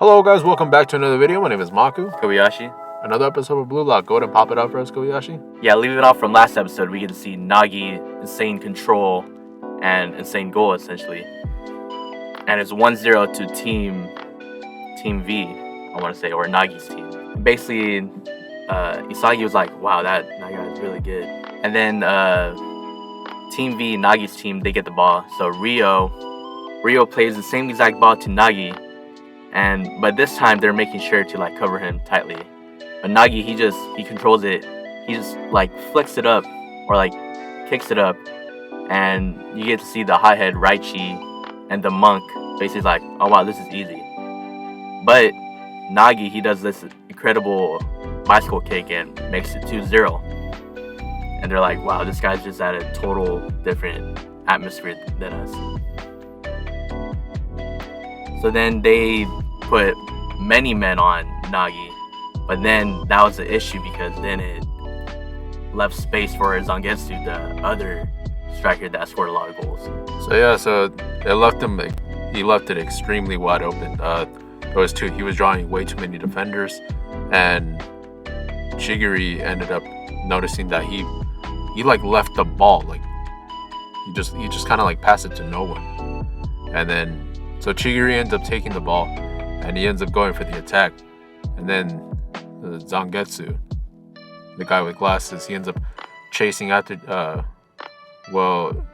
Hello guys, welcome back to another video. My name is Maku. Kobayashi. Another episode of Blue Lock. Go ahead and pop it up for us, Kobayashi. Yeah, leaving it off from last episode, we get to see Nagi, insane control, and insane goal, essentially. And it's 1-0 to Team V, I want to say, or Nagi's team. Basically, Isagi was like, wow, that Nagi is really good. And then Team V, Nagi's team, they get the ball. So Rio plays the same exact ball to Nagi. But this time they're making sure to like cover him tightly. But Nagi, he controls it. He just like flicks it up or like kicks it up, and you get to see the hothead Raichi and the monk basically like, oh wow, this is easy. But Nagi, he does this incredible bicycle kick and makes it 2-0. And they're like, wow, this guy's just at a total different atmosphere than us. So then they put many men on Nagi, but then that was the issue because then it left space for Zangetsu, the other striker that scored a lot of goals. So it left him. He left it extremely wide open. He was drawing way too many defenders, and Chigiri ended up noticing that he like left the ball, like he just kind of like passed it to no one, and then. So Chigiri ends up taking the ball, and he ends up going for the attack. And then Zangetsu, the guy with glasses, he ends up chasing after,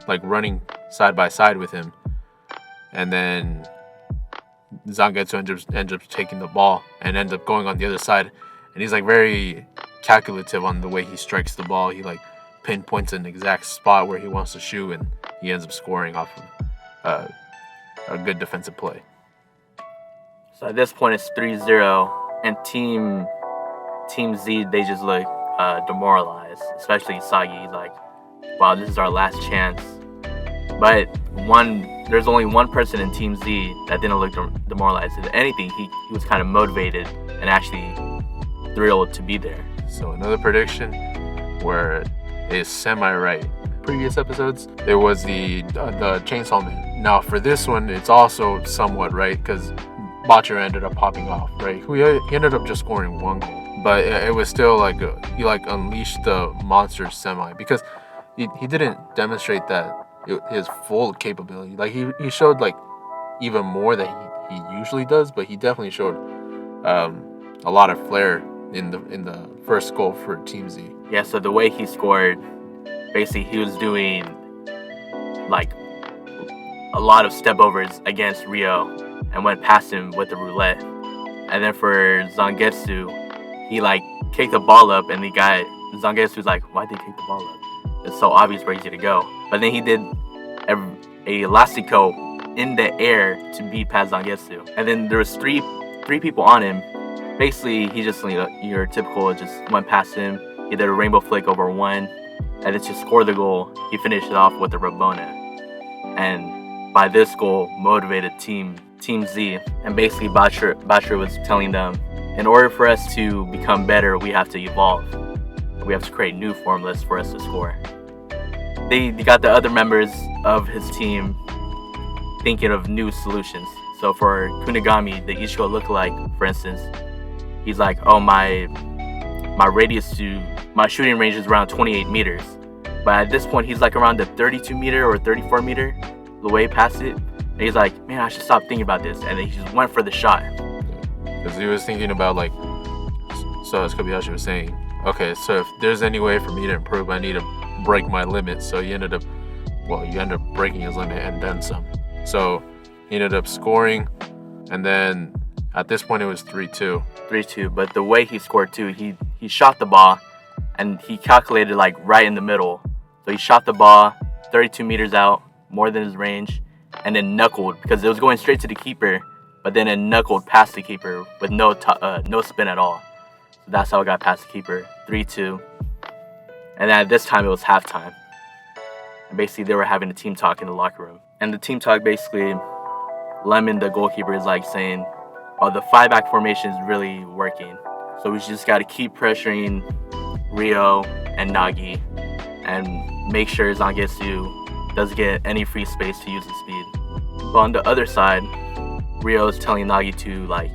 like running side by side with him. And then Zangetsu ends up taking the ball and ends up going on the other side. And he's like very calculative on the way he strikes the ball. He like pinpoints an exact spot where he wants to shoot, and he ends up scoring off of a good defensive play. So at this point it's 3-0, and Team Z, they just look demoralized, especially Isagi. He's like, wow, this is our last chance. But there's only one person in Team Z that didn't look demoralized. If anything, he was kind of motivated and actually thrilled to be there. So another prediction where is semi-right. Previous episodes, there was the Chainsaw Man. Now for this one, it's also somewhat right because Bachira ended up popping off, right? He ended up just scoring one goal, but it was still like he like unleashed the monster semi because he didn't demonstrate that his full capability. Like he showed like even more than he usually does, but he definitely showed a lot of flair in the first goal for Team Z. Yeah. So the way he scored, basically he was doing like a lot of step overs against Rio and went past him with the roulette. And then for Zangetsu, he like kicked the ball up, and Zangetsu's like, why'd they kick the ball up? It's so obvious where he's gonna go. But then he did a Elastico in the air to beat past Zangetsu. And then there was three people on him. Basically, he just, your typical, just went past him. He did a rainbow flick over one, and then to score the goal, he finished it off with a Rabona. And by this goal, motivated Team Z. And basically, Bachira was telling them, in order for us to become better, we have to evolve. We have to create new formulas for us to score. They got the other members of his team thinking of new solutions. So for Kunigami, the Ichigo lookalike, for instance, he's like, oh, my shooting range is around 28 meters. But at this point, he's like around the 32 meter or 34 meter, the way past it. And he's like, man, I should stop thinking about this. And then he just went for the shot. Because he was thinking about like, so as Kobayashi was saying, okay, so if there's any way for me to improve, I need to break my limit. So you end up breaking his limit and then some. So he ended up scoring, and then at this point it was 3-2. 3-2, but the way he scored too, he shot the ball, and he calculated like right in the middle. So he shot the ball 32 meters out, more than his range, and then knuckled because it was going straight to the keeper, but then it knuckled past the keeper with no spin at all. So that's how it got past the keeper. 3-2. And then at this time it was halftime. And basically they were having a team talk in the locker room. And the team talk, basically, Lemon, the goalkeeper, is like saying, oh, the 5-back formation is really working. So we just got to keep pressuring Rio and Nagi and make sure Zangetsu doesn't get any free space to use his speed. But on the other side, Rio is telling Nagi to like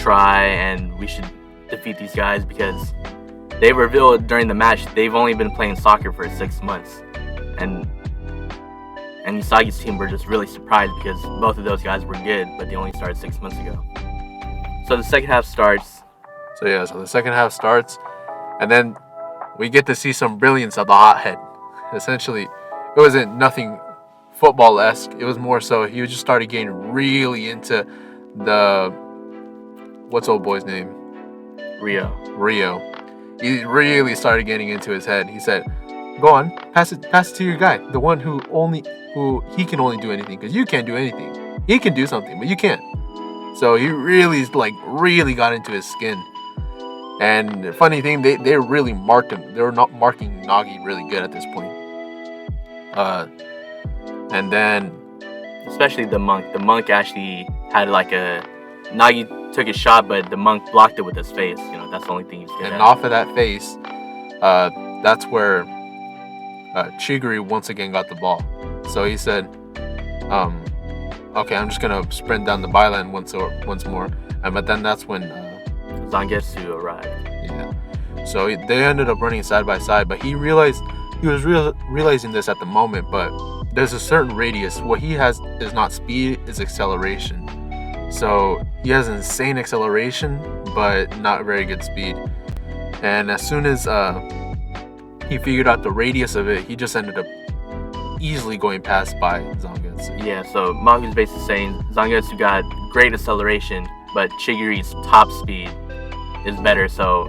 try and we should defeat these guys because they revealed during the match they've only been playing soccer for 6 months. And Usagi's team were just really surprised because both of those guys were good, but they only started 6 months ago. So the second half starts. So the second half starts, and then we get to see some brilliance of the hothead. Essentially, it wasn't nothing football-esque. It was more so he just started getting really into the... What's old boy's name? Rio. He really started getting into his head. He said, "Go on, pass it to your guy, the one who he can only do anything, because you can't do anything. He can do something, but you can't." So he really got into his skin. And the funny thing, they really marked him. They were not marking Nagi really good at this point. And then, especially the monk. The monk actually had Nagi took a shot, but the monk blocked it with his face. That's the only thing he's good at. And off of that face, that's where Chigiri once again got the ball. So he said, "Okay, I'm just gonna sprint down the byline once more." But then that's when Zangetsu arrived. Yeah. So they ended up running side by side, but he was realizing this at the moment. But there's a certain radius. What he has is not speed, is acceleration. So he has insane acceleration, but not very good speed. And as soon as he figured out the radius of it, he just ended up easily going past by Zangetsu. Yeah, so Maku's basically saying Zangetsu got great acceleration, but Chigiri's top speed is better. So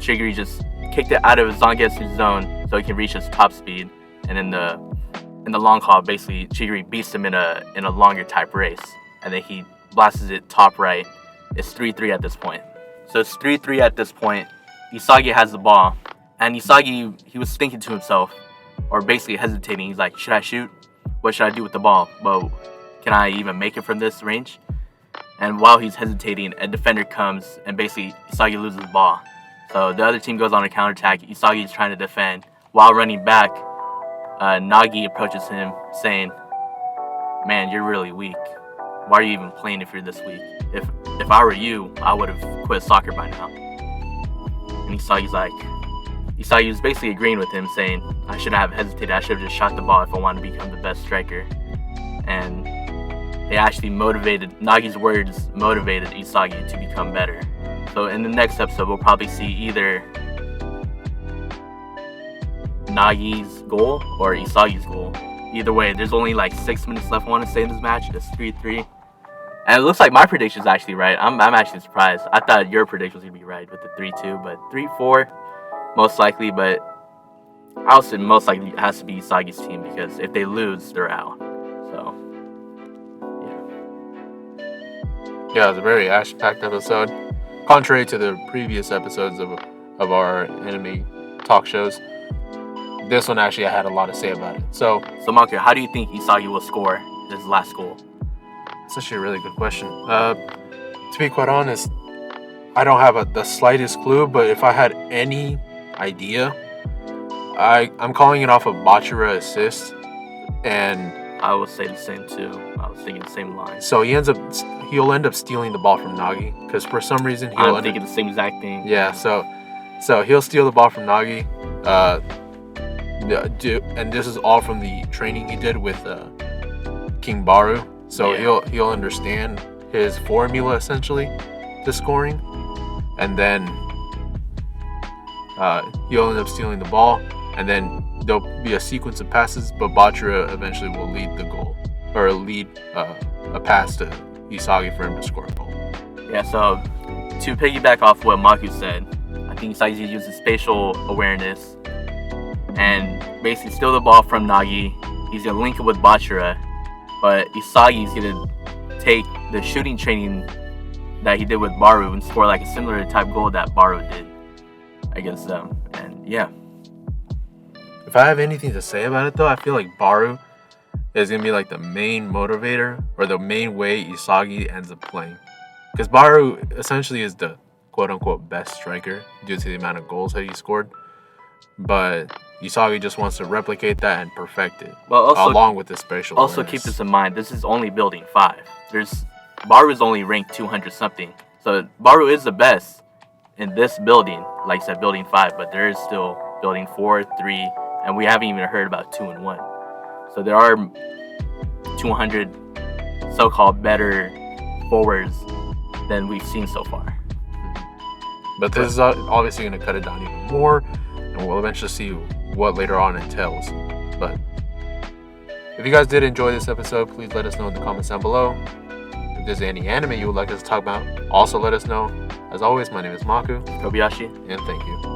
Chigiri just kicked it out of Zangetsu's zone so he can reach his top speed. And in the long haul, basically Chigiri beats him in a longer type race, and then he blasts it top right. It's 3-3 at this point. So it's 3-3 at this point. Usagi has the ball, and Usagi, he was thinking to himself, or basically hesitating. He's like, should I shoot? What should I do with the ball? Well, can I even make it from this range? And while he's hesitating, a defender comes, and basically Usagi loses the ball. So the other team goes on a counterattack. Usagi is trying to defend. While running back, Nagi approaches him, saying, "Man, you're really weak. Why are you even playing if you're this weak? If I were you, I would have quit soccer by now." And Usagi was basically agreeing with him, saying, "I shouldn't have hesitated. I should have just shot the ball if I wanted to become the best striker." And they actually Nagi's words motivated Usagi to become better. So in the next episode, we'll probably see either Nagi's goal or Usagi's goal. Either way, there's only 6 minutes left, I want to say, in this match. It's 3-3. And it looks like my prediction is actually right. I'm actually surprised. I thought your prediction was going to be right with the 3-2, but 3-4 most likely. But I would say most likely it has to be Usagi's team, because if they lose, they're out. So, yeah, it was a very action-packed episode. Contrary to the previous episodes of our anime talk shows, this one actually I had a lot to say about it. So Maku, how do you think Usagi will score his last goal? It's actually a really good question. To be quite honest, I don't have the slightest clue, but if I had any idea, I'm calling it off of Bachira assist, and I will say the same too. I was thinking the same line. So he'll end up stealing the ball from Nagi, because for some reason I'm thinking the same exact thing. Yeah, so he'll steal the ball from Nagi, and this is all from the training he did with King Baru. So yeah, he'll understand his formula essentially to scoring, and then he'll end up stealing the ball, and then there'll be a sequence of passes, but Bachira eventually will lead the goal, or lead a pass to Usagi for him to score a goal. Yeah, so to piggyback off what Maku said, I think Usagi uses spatial awareness and basically steal the ball from Nagi. He's going to link it with Bachira, but Usagi's going to take the shooting training that he did with Baru and score a similar type goal that Baru did against them. And yeah. If I have anything to say about it though, I feel like Baru is going to be the main motivator, or the main way Usagi ends up playing. Because Baru essentially is the quote-unquote best striker due to the amount of goals that he scored. But Usagi just wants to replicate that and perfect it, along with the spatial awareness. Keep this in mind, this is only building 5. Baru is only ranked 200 something. So Baru is the best in this building, like I said, building 5, but there is still building 4, 3, and we haven't even heard about 2 and 1. So there are 200 so-called better forwards than we've seen so far. But this is obviously going to cut it down even more, and we'll eventually see what later on entails. But if you guys did enjoy this episode, please let us know in the comments down below. If there's any anime you would like us to talk about, also let us know. As always, my name is Maku. Kobayashi. And thank you.